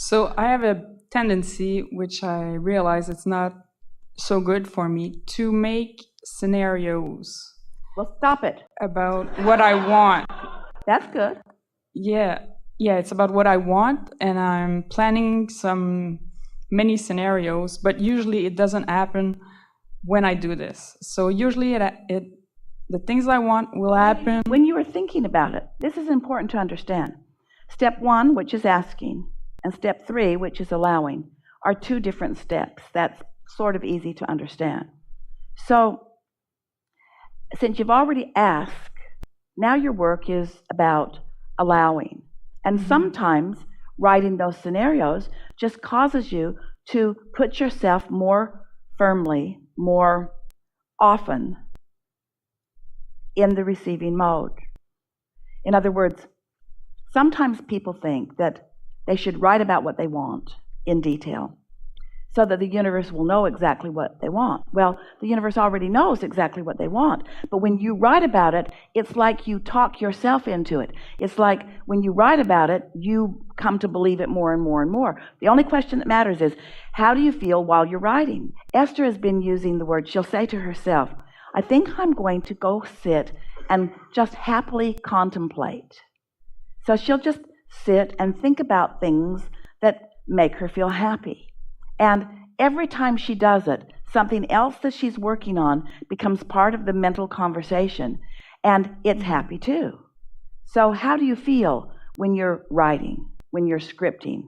So I have a tendency, which I realize it's not so good for me, to make scenarios Well, stop it. about what I want. That's good. Yeah, it's about what I want, and I'm planning some many scenarios, but usually it doesn't happen when I do this. So usually the things I want will happen When you are thinking about it. This is important to understand. Step 1, which is asking, and step 3, which is allowing, are two different steps. That's sort of easy to understand. So, since you've already asked, now your work is about allowing. And sometimes writing those scenarios just causes you to put yourself more firmly, more often in the receiving mode. In other words, sometimes people think that they should write about what they want in detail so that the universe will know exactly what they want. Well, the universe already knows exactly what they want, but when you write about it, it's like you talk yourself into it. It's like when you write about it, you come to believe it more and more and more. The only question that matters is, how do you feel while you're writing? Esther has been using the word, she'll say to herself, I think I'm going to go sit and just happily contemplate. So she'll just sit and think about things that make her feel happy. And every time she does it, something else that she's working on becomes part of the mental conversation, and it's happy too. So how do you feel when you're writing, when you're scripting?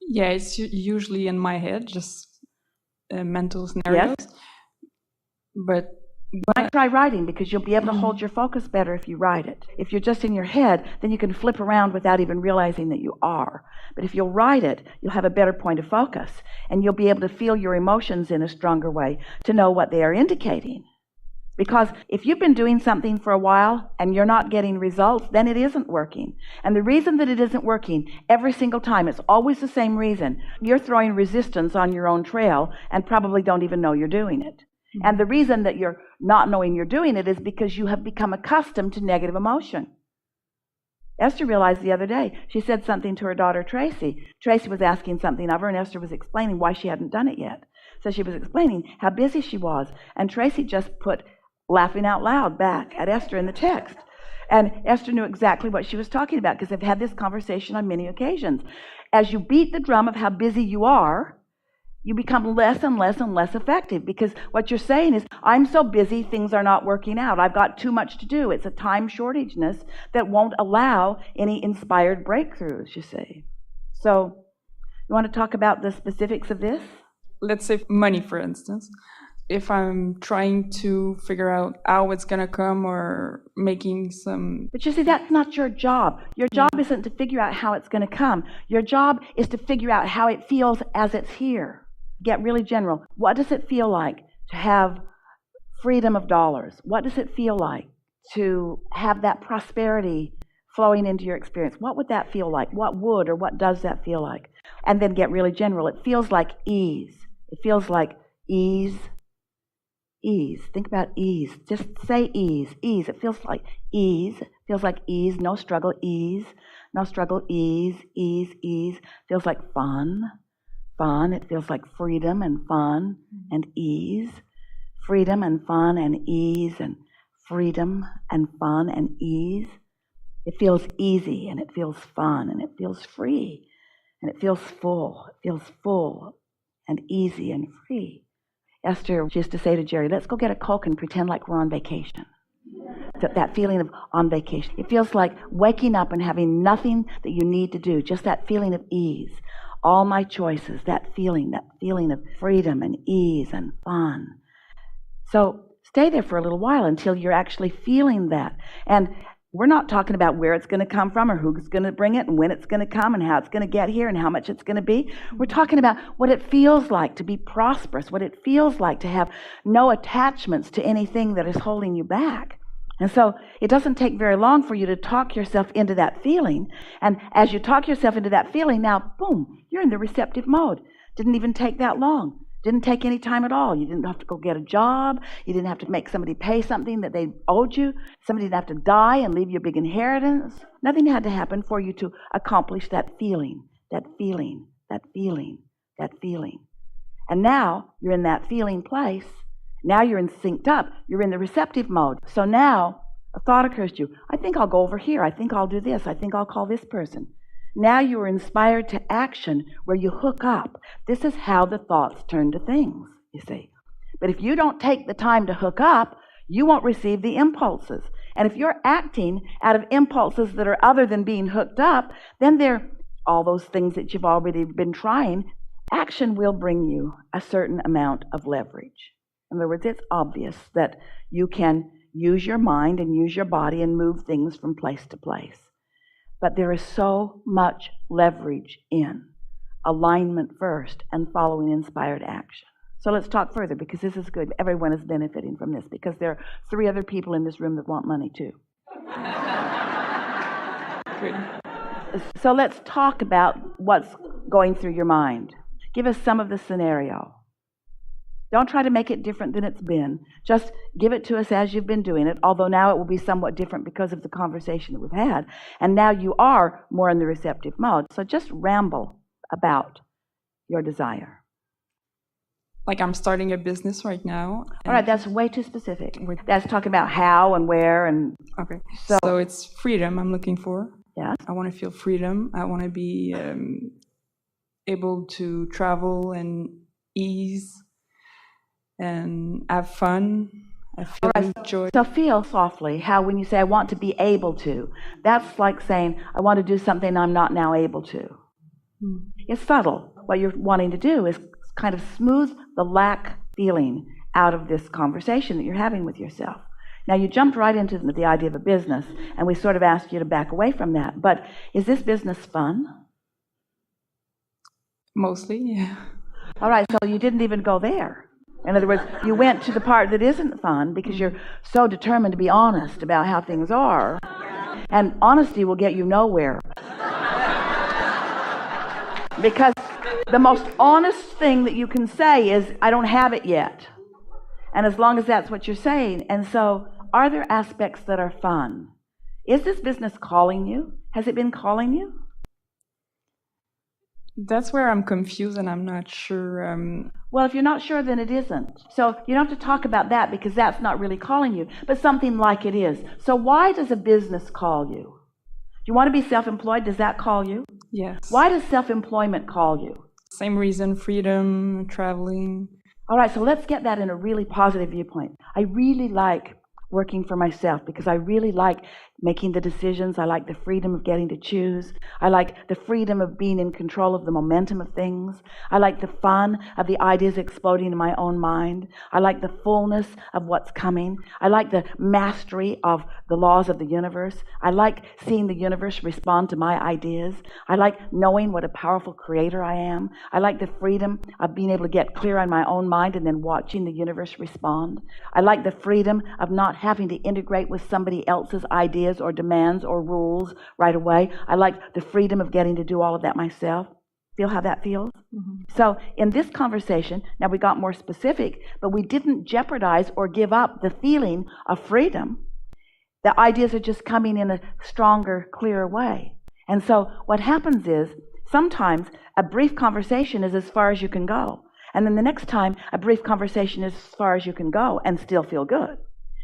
Yeah, it's usually in my head, just mental scenarios. Yes. But I try writing because you'll be able to hold your focus better if you write it. If you're just in your head, then you can flip around without even realizing that you are. But if you'll write it, you'll have a better point of focus, and you'll be able to feel your emotions in a stronger way to know what they are indicating. Because if you've been doing something for a while and you're not getting results, then it isn't working. And the reason that it isn't working every single time, it's always the same reason. You're throwing resistance on your own trail and probably don't even know you're doing it. And the reason that you're not knowing you're doing it is because you have become accustomed to negative emotion. Esther realized the other day, she said something to her daughter Tracy. Tracy was asking something of her, and Esther was explaining why she hadn't done it yet. So she was explaining how busy she was, and Tracy just put laughing out loud back at Esther in the text. And Esther knew exactly what she was talking about because they've had this conversation on many occasions. As you beat the drum of how busy you are, you become less and less and less effective, because what you're saying is, I'm so busy, things are not working out. I've got too much to do. It's a time shortageness that won't allow any inspired breakthroughs, you see. So, you want to talk about the specifics of this? Let's say money, for instance. If I'm trying to figure out how it's going to come or making some... But you see, that's not your job. Your job isn't to figure out how it's going to come. Your job is to figure out how it feels as it's here. Get really general. What does it feel like to have freedom of dollars? What does it feel like to have that prosperity flowing into your experience? What would that feel like? What would or what does that feel like? And then get really general. It feels like ease. It feels like ease. Ease. Think about ease. Just say ease. Ease. It feels like ease. It feels like ease. No struggle. Ease. No struggle. Ease. Ease. Ease. Feels like fun. Fun. It feels like freedom and fun and ease. Freedom and fun and ease and freedom and fun and ease. It feels easy and it feels fun and it feels free and it feels full. It feels full and easy and free. Esther used to say to Jerry, let's go get a Coke and pretend like we're on vacation. That feeling of on vacation. It feels like waking up and having nothing that you need to do, just that feeling of ease. All my choices, that feeling of freedom and ease and fun. So stay there for a little while until you're actually feeling that. And we're not talking about where it's going to come from or who's going to bring it and when it's going to come and how it's going to get here and how much it's going to be. We're talking about what it feels like to be prosperous, what it feels like to have no attachments to anything that is holding you back. And so it doesn't take very long for you to talk yourself into that feeling. And as you talk yourself into that feeling, now, boom, you're in the receptive mode. Didn't even take that long. Didn't take any time at all. You didn't have to go get a job. You didn't have to make somebody pay something that they owed you. Somebody didn't have to die and leave you a big inheritance. Nothing had to happen for you to accomplish that feeling. that feeling, that feeling, that feeling. And now you're in that feeling place. Now you're in synced up. You're in the receptive mode. So now a thought occurs to you. I think I'll go over here. I think I'll do this. I think I'll call this person. Now you are inspired to action where you hook up. This is how the thoughts turn to things, you see. But if you don't take the time to hook up, you won't receive the impulses. And if you're acting out of impulses that are other than being hooked up, then they're all those things that you've already been trying. Action will bring you a certain amount of leverage. In other words, it's obvious that you can use your mind and use your body and move things from place to place. But there is so much leverage in alignment first and following inspired action. So let's talk further, because this is good. Everyone is benefiting from this, because there are 3 other people in this room that want money too. Good. So let's talk about what's going through your mind. Give us some of the scenario. Don't try to make it different than it's been. Just give it to us as you've been doing it, although now it will be somewhat different because of the conversation that we've had. And now you are more in the receptive mode. So just ramble about your desire. Like I'm starting a business right now. All right, that's way too specific. That's talking about how and where and... Okay, so it's freedom I'm looking for. Yes. I want to feel freedom. I want to be able to travel and ease and have fun. I feel joy. So feel softly how when you say, I want to be able to, that's like saying, I want to do something I'm not now able to. It's subtle. What you're wanting to do is kind of smooth the lack feeling out of this conversation that you're having with yourself. Now, you jumped right into the idea of a business, and we sort of asked you to back away from that. But is this business fun? Mostly, yeah. All right, so you didn't even go there. In other words, you went to the part that isn't fun because you're so determined to be honest about how things are. And honesty will get you nowhere. Because the most honest thing that you can say is, I don't have it yet. And as long as that's what you're saying. And so, are there aspects that are fun? Is this business calling you? Has it been calling you? That's where I'm confused and I'm not sure. Well, if you're not sure, then it isn't. So you don't have to talk about that because that's not really calling you, but something like it is. So why does a business call you? Do you want to be self-employed? Does that call you? Yes. Why does self-employment call you? Same reason, freedom, traveling. All right, so let's get that in a really positive viewpoint. I really like working for myself because I really like making the decisions. I like the freedom of getting to choose. I like the freedom of being in control of the momentum of things. I like the fun of the ideas exploding in my own mind. I like the fullness of what's coming. I like the mastery of the laws of the universe. I like seeing the universe respond to my ideas. I like knowing what a powerful creator I am. I like the freedom of being able to get clear on my own mind and then watching the universe respond. I like the freedom of not having to integrate with somebody else's ideas or demands or rules right away. I like the freedom of getting to do all of that myself. Feel how that feels? Mm-hmm. So in this conversation, now we got more specific, but we didn't jeopardize or give up the feeling of freedom. The ideas are just coming in a stronger, clearer way. And so what happens is sometimes a brief conversation is as far as you can go. And then the next time a brief conversation is as far as you can go and still feel good.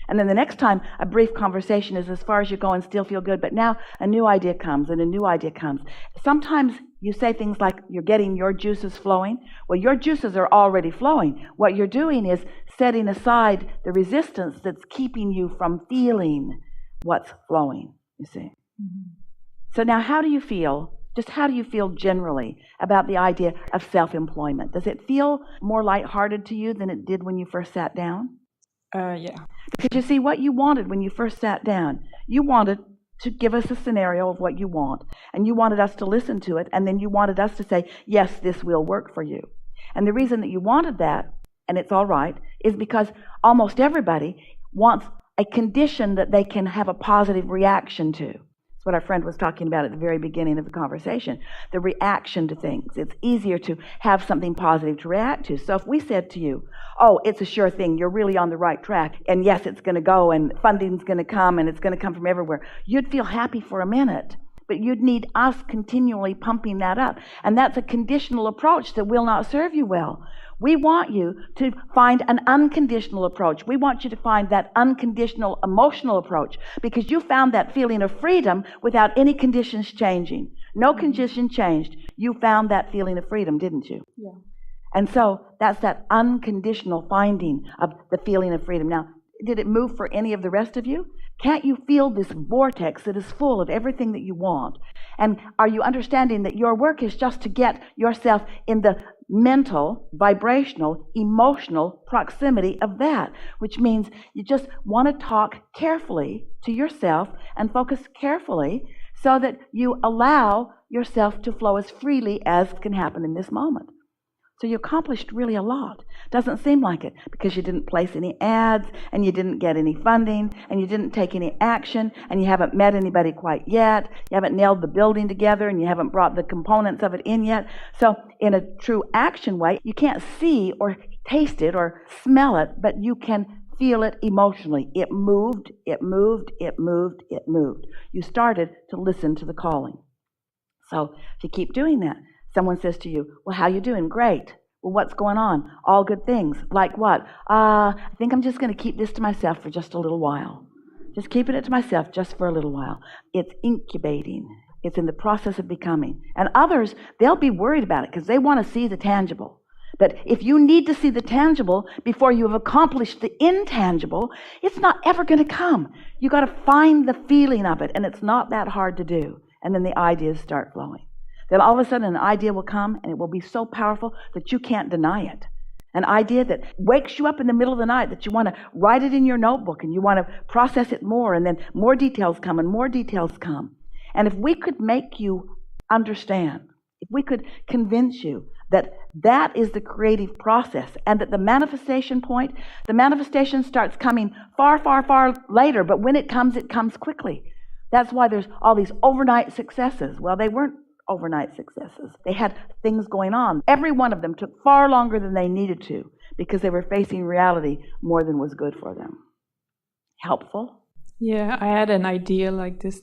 And then the next time, a brief conversation is as far as you go and still feel good. But now a new idea comes and a new idea comes. Sometimes you say things like you're getting your juices flowing. Well, your juices are already flowing. What you're doing is setting aside the resistance that's keeping you from feeling what's flowing, you see. Mm-hmm. So now how do you feel? Just how do you feel generally about the idea of self-employment? Does it feel more lighthearted to you than it did when you first sat down? Yeah. Because you see, what you wanted when you first sat down, you wanted to give us a scenario of what you want, and you wanted us to listen to it, and then you wanted us to say, yes, this will work for you. And the reason that you wanted that, and it's all right, is because almost everybody wants a condition that they can have a positive reaction to. That's what our friend was talking about at the very beginning of the conversation, the reaction to things. It's easier to have something positive to react to. So if we said to you, oh, it's a sure thing, you're really on the right track, and yes, it's going to go, and funding's going to come, and it's going to come from everywhere, you'd feel happy for a minute. but you'd need us continually pumping that up. And that's a conditional approach that will not serve you well. We want you to find an unconditional approach. We want you to find that unconditional emotional approach, because you found that feeling of freedom without any conditions changing. No condition changed. You found that feeling of freedom, didn't you? Yeah. And so that's that unconditional finding of the feeling of freedom. Now, did it move for any of the rest of you? Can't you feel this vortex that is full of everything that you want? And are you understanding that your work is just to get yourself in the mental, vibrational, emotional proximity of that, which means you just want to talk carefully to yourself and focus carefully so that you allow yourself to flow as freely as can happen in this moment. So you accomplished really a lot. Doesn't seem like it, because you didn't place any ads, and you didn't get any funding, and you didn't take any action, and you haven't met anybody quite yet. You haven't nailed the building together, and you haven't brought the components of it in yet. So in a true action way, you can't see or taste it or smell it, but you can feel it emotionally. It moved, it moved, it moved, it moved. You started to listen to the calling. So if you keep doing that, someone says to you, well, how you doing? Great. Well, what's going on? All good things. Like what? I think I'm just going to keep this to myself for just a little while. Just keeping it to myself just for a little while. It's incubating. It's in the process of becoming. And others, they'll be worried about it because they want to see the tangible. But if you need to see the tangible before you have accomplished the intangible, it's not ever going to come. You got to find the feeling of it, and it's not that hard to do. And then the ideas start flowing. Then all of a sudden an idea will come, and it will be so powerful that you can't deny it. An idea that wakes you up in the middle of the night, that you want to write it in your notebook, and you want to process it more, and then more details come, and more details come. And if we could make you understand, if we could convince you that that is the creative process, and that the manifestation point, the manifestation starts coming far, far, far later, but when it comes quickly. That's why there's all these overnight successes. Well, they weren't overnight successes. They had things going on. Every one of them took far longer than they needed to, because they were facing reality more than was good for them. Helpful? Yeah, I had an idea like this.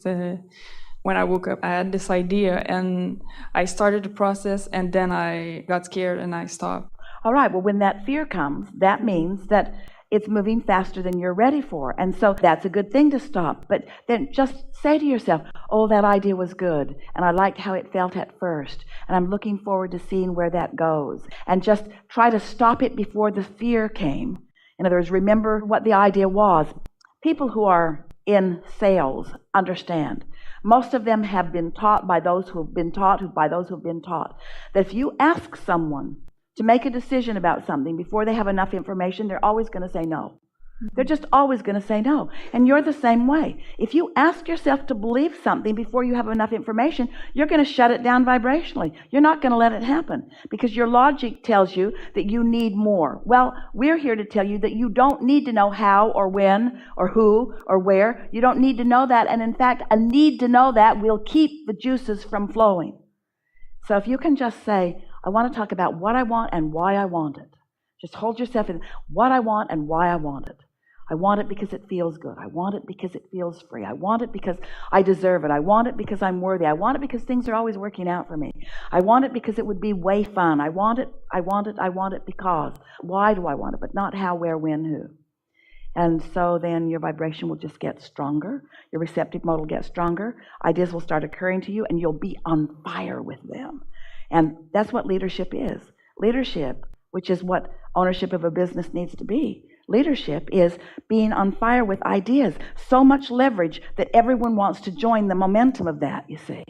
When I woke up, I had this idea, and I started the process, and then I got scared and I stopped. All right, well, when that fear comes, that means that it's moving faster than you're ready for. And so that's a good thing to stop. But then just say to yourself, oh, that idea was good, and I liked how it felt at first, and I'm looking forward to seeing where that goes. And just try to stop it before the fear came. In other words, remember what the idea was. People who are in sales understand. Most of them have been taught by those who have been taught, that if you ask someone to make a decision about something before they have enough information, they're always going to say no. They're just always going to say no. And you're the same way. If you ask yourself to believe something before you have enough information, you're going to shut it down vibrationally. You're not going to let it happen, because your logic tells you that you need more. Well, we're here to tell you that you don't need to know how or when or who or where. You don't need to know that. And in fact, a need to know that will keep the juices from flowing. So if you can just say, I want to talk about what I want and why I want it. Just hold yourself in what I want and why I want it. I want it because it feels good. I want it because it feels free. I want it because I deserve it. I want it because I'm worthy. I want it because things are always working out for me. I want it because it would be way fun. I want it because. Why do I want it? But not how, where, when, who. And so then your vibration will just get stronger. Your receptive mode will get stronger. Ideas will start occurring to you, and you'll be on fire with them. And that's what leadership is. Leadership, which is what ownership of a business needs to be. Leadership is being on fire with ideas. So much leverage that everyone wants to join the momentum of that, you see.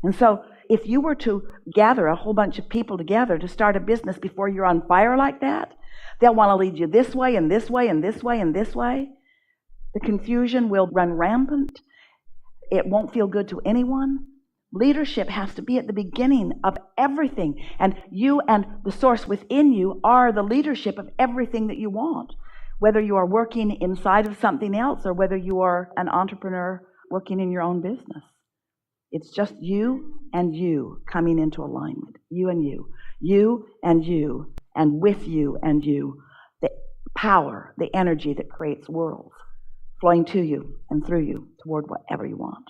And so if you were to gather a whole bunch of people together to start a business before you're on fire like that, they'll want to lead you this way and this way and this way and this way. The confusion will run rampant. It won't feel good to anyone. Leadership has to be at the beginning of everything. And you and the source within you are the leadership of everything that you want. Whether you are working inside of something else or whether you are an entrepreneur working in your own business. It's just you and you coming into alignment. You and you. You and you. And with you and you. The power, the energy that creates worlds flowing to you and through you toward whatever you want.